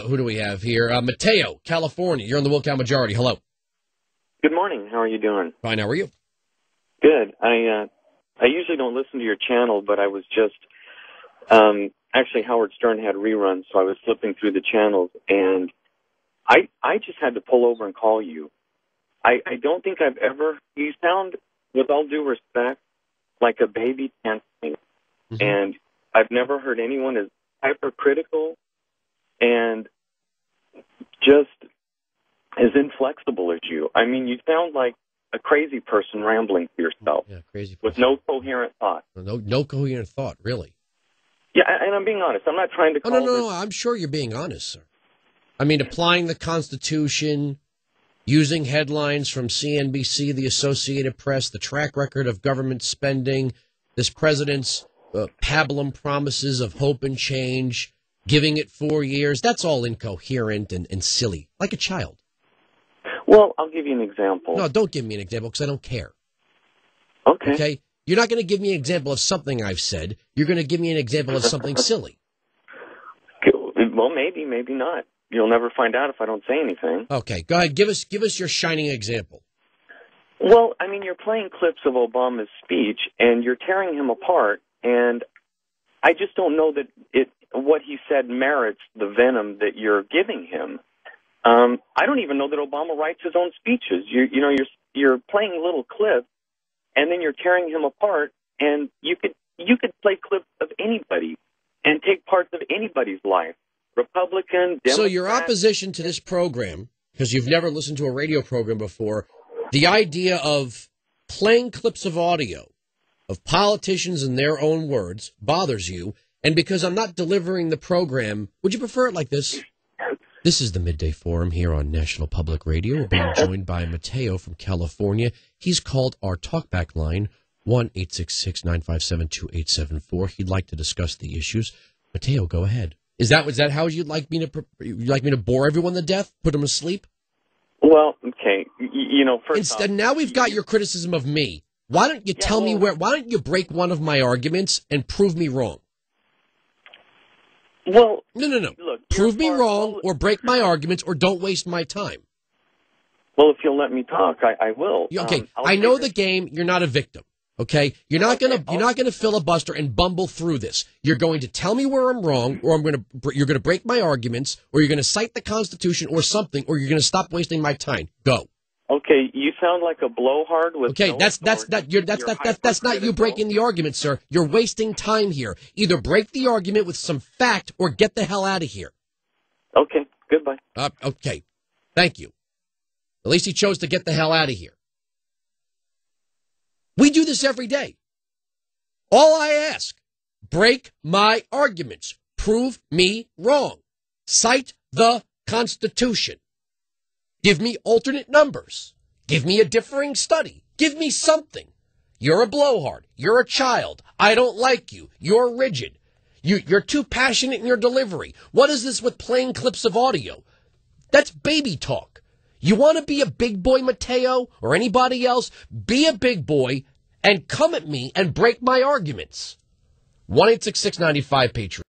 who do we have here? Mateo, California. You're on the Wilkow Majority. Hello. Good morning. How are you doing? Fine. How are you? Good. I usually don't listen to your channel, but I was just actually Howard Stern had reruns, so I was flipping through the channels, and I just had to pull over and call you. I don't think I've ever. You sound, with all due respect, like a baby dancing, and I've never heard anyone as hypercritical and just as inflexible as you. I mean, you sound like a crazy person rambling to yourself. Yeah, crazy person. With no coherent thought. No coherent thought, really. Yeah, and I'm being honest. I'm not trying to call No. I'm sure you're being honest, sir. I mean, applying the Constitution, using headlines from CNBC, the Associated Press, the track record of government spending, this president's pablum promises of hope and change, giving it 4 years, that's all incoherent and silly, like a child. Well, I'll give you an example. No, don't give me an example because I don't care. Okay? You're not going to give me an example of something I've said. You're going to give me an example of something silly. Well, maybe not. You'll never find out if I don't say anything. Okay, go ahead. Give us your shining example. Well, I mean, you're playing clips of Obama's speech, and you're tearing him apart, and I just don't know that what he said merits the venom that you're giving him. I don't even know that Obama writes his own speeches. You're playing little clips, and then you're tearing him apart. And you could play clips of anybody and take parts of anybody's life, Republican, Democrat. So your opposition to this program, because you've never listened to a radio program before, the idea of playing clips of audio of politicians in their own words bothers you, and because I'm not delivering the program, would you prefer it like this? This is the Midday Forum here on National Public Radio. We're being joined by Mateo from California. He's called our talkback line, 1-866-957-2874. He'd like to discuss the issues. Mateo, go ahead. Is that how you'd like me to bore everyone to death, put them asleep? Well, okay. First now we've got your criticism of me. Why don't you tell me why don't you break one of my arguments and prove me wrong? Well, no. Look, prove me wrong, or break my arguments, or don't waste my time. Well, if you'll let me talk, I will. Okay, I know the game. You're not a victim. Okay, you're not gonna filibuster and bumble through this. You're going to tell me where I'm wrong, or you're gonna break my arguments, or you're gonna cite the Constitution or something, or you're gonna stop wasting my time. Go. Okay, you sound like a blowhard with. Okay, that's not you breaking the argument, sir. You're wasting time here. Either break the argument with some fact or get the hell out of here. Okay, goodbye. Okay, thank you. At least he chose to get the hell out of here. We do this every day. All I ask, break my arguments. Prove me wrong. Cite the Constitution. Give me alternate numbers. Give me a differing study. Give me something. You're a blowhard. You're a child. I don't like you. You're rigid. You're too passionate in your delivery. What is this with playing clips of audio? That's baby talk. You want to be a big boy, Mateo, or anybody else? Be a big boy and come at me and break my arguments. 1-866-95-PATRIOT.